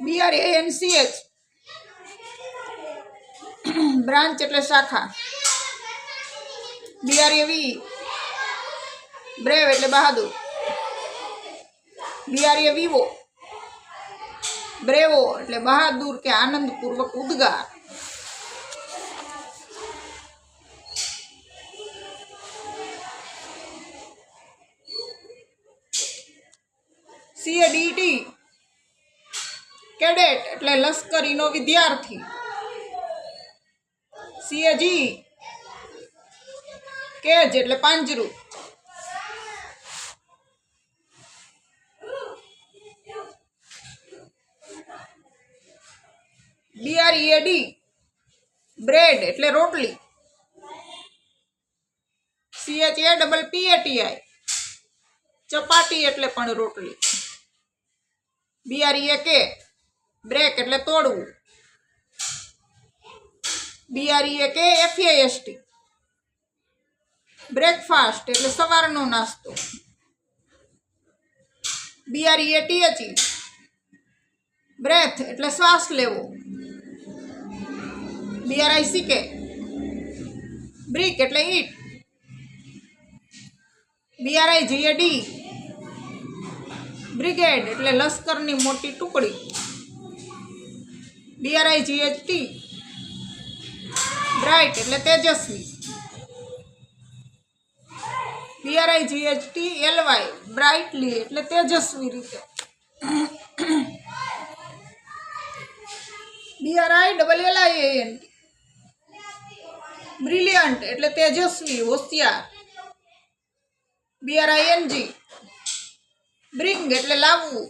BRANCH branch એટલે શાખા. BRAV brave એટલે બહાદુર. BRAVO બ્રેવો એટલે બહાદુર કે આનંદપૂર્વક ઉદ્ગાર. CADET કેડેટ એટલે લશ્કરીનો વિદ્યાર્થી. CAG કેજ એટલે પાંજરું. BREAD બ્રેડ એટલે રોટલી. CHAPPATI ચપાટી એટલે પણ રોટલી. BREAK બ્રેક એટલે તોડવું. BREAKFAST બ્રેકફાસ્ટ એટલે સવારનો નાસ્તો. BREATHE બ્રેથ એટલે શ્વાસ લેવો. BRICK બ્રિક એટલે ઈટ. BRIGAD બ્રિગેડ એટલે લશ્કરની મોટી ટુકડી. BRIGHT બ્રાઇટ એટલે તેજસ્વી. BRIGHTLY બ્રાઇટલી એટલે તેજસ્વી રીતે. BRILLIANT બ્રિલિયન્ટ એટલે તેજસ્વી હોશિયાર. BRING બ્રિંગ એટલે લાવવું.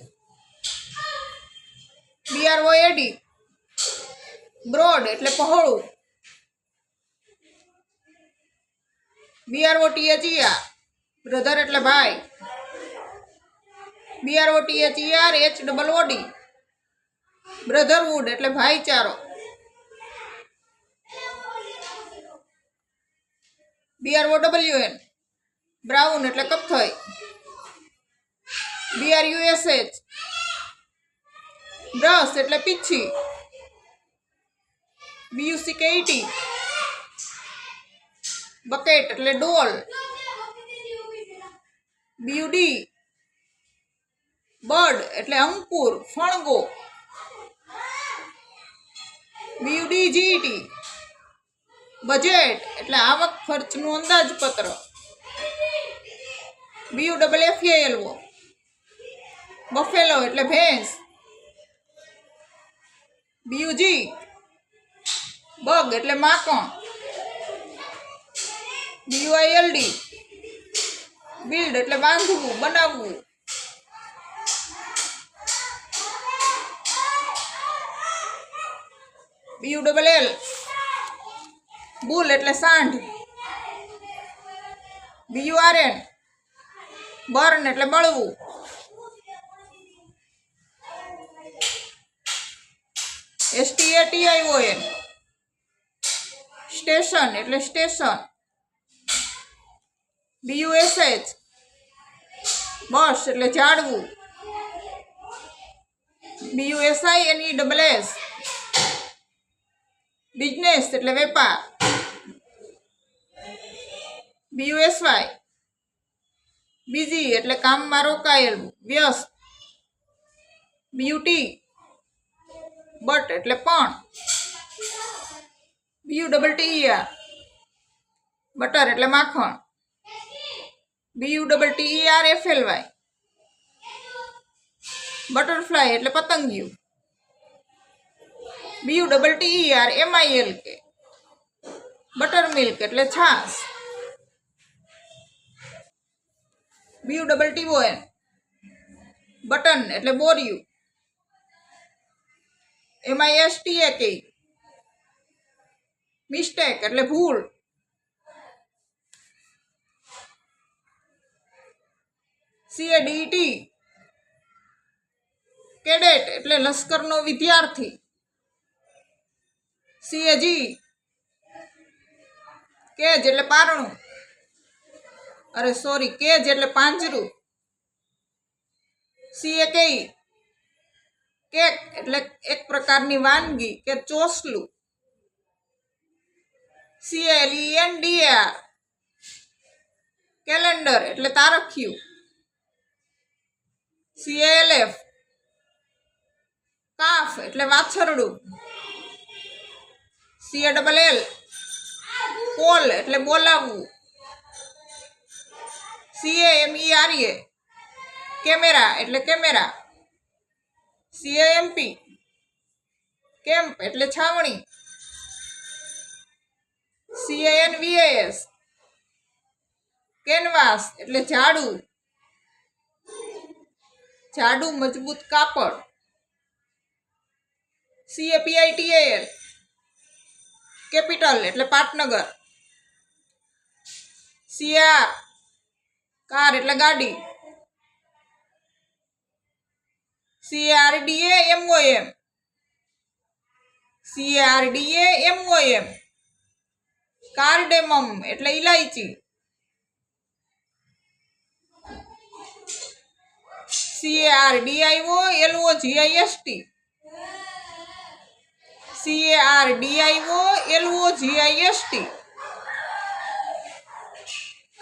BROAD બ્રોડ એટલે પહોળું. BROTHER બ્રધર એટલે ભાઈ. BROTHERHOOD બ્રધરહુડ એટલે ભાઈચારો. BROWN બ્રાઉન એટલે કથ્થઈ. BRUSH બ્રશ એટલે પીછી. BUCKET બકેટ એટલે ડોલ. BUD બર્ડ એટલે અંકુર ફણગો. BUDGET બજેટ એટલે આવક ખર્ચનું અંદાજપત્ર. BUFFALO બફેલો એટલે ભેંસ. BUG બગ એટલે માખણ. BUILD બિલ્ડ એટલે બાંધવું બનાવવું. BULL બુલ એટલે સાંઢ. BURN બર્ન એટલે બળવું. STATION સ્ટેશન એટલે સ્ટેશન. BUSH બસ એટલે ઝાડવું. BUSINESS બિઝનેસ એટલે વેપાર. BUSY બિઝી એટલે કામમાં રોકાયેલું વ્યસ્ત. BUT બટ એટલે પણ. BUTTER બટર એટલે માખણ. BUTTERFLY બટરફ્લાય એટલે પતંગિયું. BUTTERMILK બટર મિલ્ક એટલે છાશ. BUTTON બટન એટલે બોરિયું. MISTAK મિસ્ટેક એટલે ભૂલ. CADET કેડેટ એટલે લશ્કરનો વિદ્યાર્થી. CAG કેજ એટલે પારણું. કેજ એટલે પાંજરું. CAKE કેક એટલે એક પ્રકારની વાનગી કે ચોસલું. CALENDAR કેલેન્ડર એટલે તારખિયું. CALF કાફ એટલે વાછરડું. CALL કોલ એટલે બોલાવવું. CAMERA કેમેરા એટલે કેમેરા. CAMP કેમ્પ એટલે છાવણી. CANVAS કેનવાસ એટલે ઝાડુ. ઝાડુ મજબૂત કાપડ. CAPITAL કેપિટલ એટલે પાટનગર. CAR કાર એટલે ગાડી. CARDAMOM કાર્ડેમમ એટલે ઇલાયચી. CARDIOLOGIST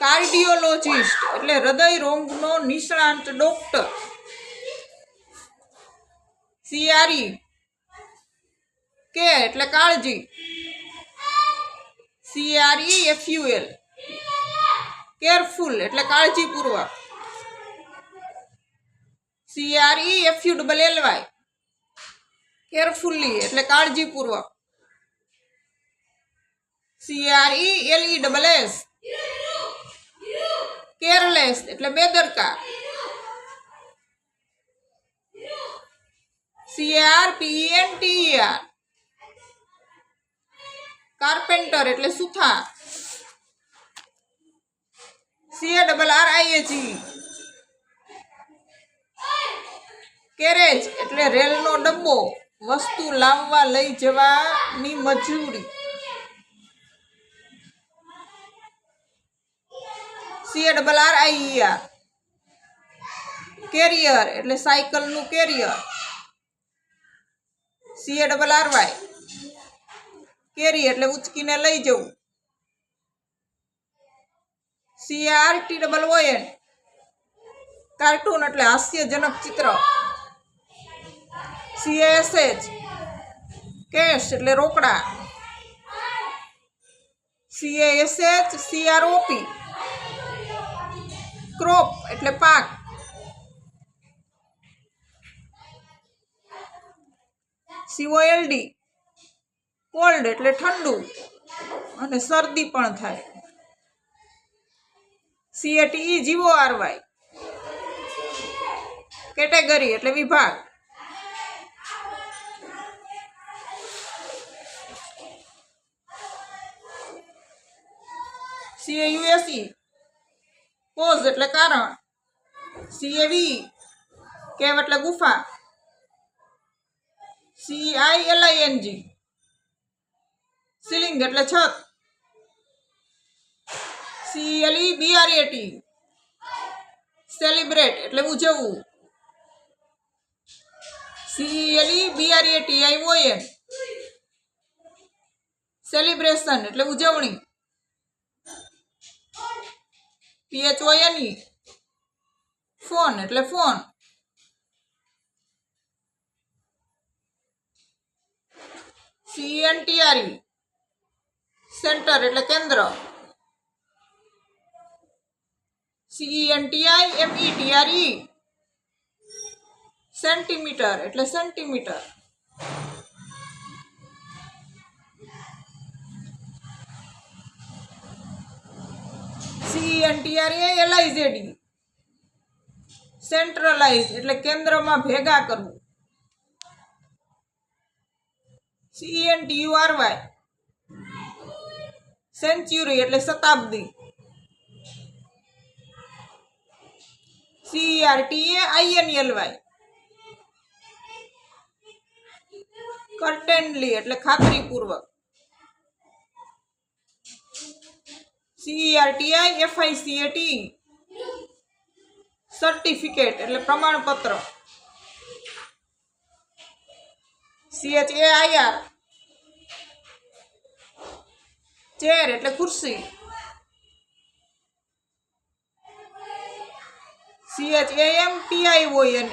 કાર્ડિયોલોજિસ્ટ એટલે હૃદય રોગનો નિષ્ણાંત ડોક્ટર. CRE કે એટલે કાળજી. CREFUL કેરફુલ એટલે કાળજીપૂર્વક. CREFULLY કેરફુલી એટલે કાળજીપૂર્વક. CRELESS કેરલેસ એટલે બેદરકાર. CARPENTER કાર્પેન્ટર એટલે સુથાર. CARRIAGE કેરેજ એટલે રેલનો ડબ્બો, વસ્તુ લાવવા લઈ જવાની મજૂરી. CARRIER કેરિયર એટલે સાયકલનું કેરિયર. CARRY કેરી એટલે ઉચકીને લઈ જવું. CARTOON કાર્ટૂન એટલે હાસ્યજનક ચિત્ર. CASH કેશ એટલે રોકડા. CASHCROP ક્રોપ એટલે પાક. COLD કોલ્ડ એટલે ઠંડુ અને શરદી પણ થાય. CATEGORY કેટેગરી એટલે વિભાગ. CAUSE કોઝ એટલે કારણ. CAV કેવ એટલે ગુફા. CILING સીલિંગ એટલે છત. CELEBRAT સેલિબ્રેટ એટલે ઉજવવું. CELEBRATION સેલિબ્રેશન એટલે ઉજવણી. PHONE ફોન એટલે ફોન. CENTRE સેન્ટર એટલે કેન્દ્ર. CENTIMETRE સેન્ટીમીટર એટલે સેન્ટીમીટર. CENTRALIZED સેન્ટ્રલાઇઝ એટલે કેન્દ્રમાં ભેગા કરવું. CENTURY સેન્ચ્યુરી એટલે શતાબ્દી. CERTAINLY કર્ટેનલી એટલે ખાતરીપૂર્વક. CERTIFICAT સર્ટિફિકેટ એટલે પ્રમાણપત્ર. CHAIR ચેર એટલે ખુરશી. CHAMPION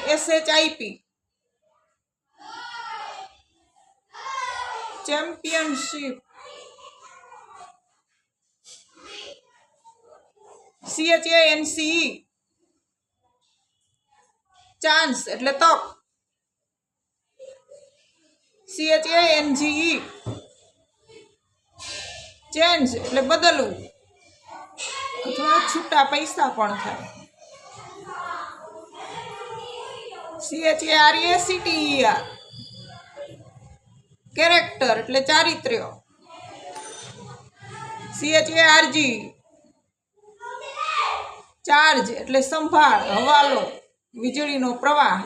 championship. CHANCE ચાન્સ એટલે તક. CHANGE ચેન્જ એટલે બદલવું અથવા છૂટા પૈસા પણ થાય. CHARACTER કેરેક્ટર એટલે ચારિત્ર્ય. CHARG ચાર્જ એટલે સંભાળ, હવાલો, વીજળીનો પ્રવાહ.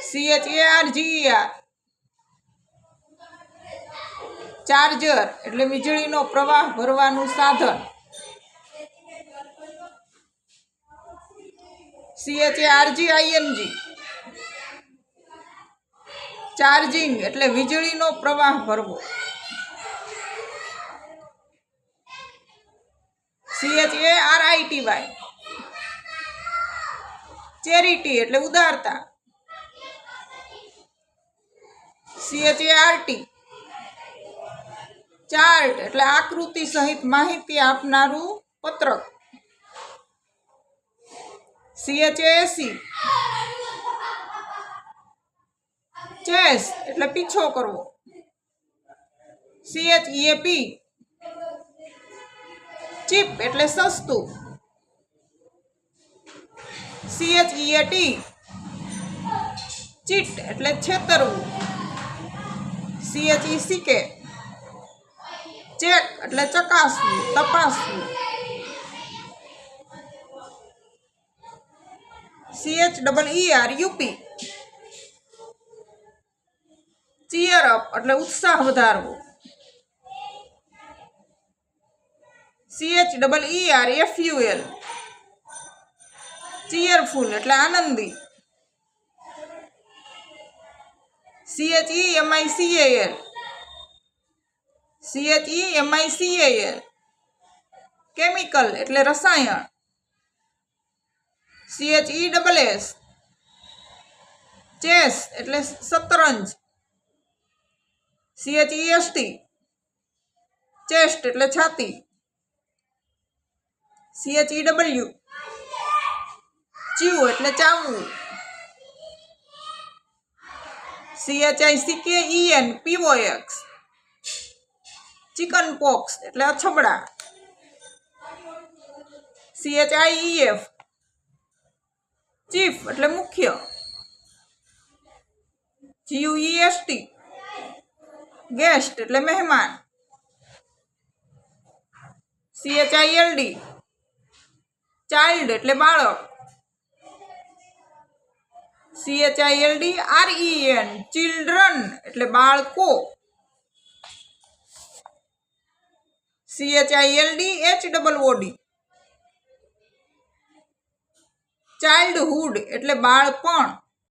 CHARGER ચાર્જર એટલે વીજળીનો પ્રવાહ ભરવાનું સાધન. CHARGING ચાર્જિંગ એટલે વીજળીનો પ્રવાહ ભરવો. CHARITY ચેરિટી એટલે ઉદારતા. CHART ચાર્ટ એટલે આકૃતિ સહિત માહિતી આપનારું પત્રક. CHASE ચેસ એટલે પીછો કરવો. CHEAP ચીપ એટલે સસ્તું. CHEAT ચીટ એટલે છેતરવું. CHECK ચેક એટલે ચકાસવું, તપાસવું. CHEER ચીયર અપ એટલે ઉત્સાહ વધારવો. CHEERFUL ચીયરફુલ એટલે આનંદી. CHEMICAL કેમિકલ એટલે રસાયણ. CHESS ચેસ એટલે શતરંજ. CHEST ચેસ્ટ એટલે છાતી. CHEW ચીવ એટલે ચાવવું. CHICKEN POX ચિકન પોક્સ એટલે અછબડા. CHIEF ચીફ એટલે મુખ્ય. GUEST ગેસ્ટ એટલે મહેમાન. CHILD ચાઇલ્ડ એટલે બાળક. CHILDREN ચિલ્ડ્રન એટલે બાળકો. CHILDHOOD ચાઇલ્ડહુડ એટલે બાળપણ.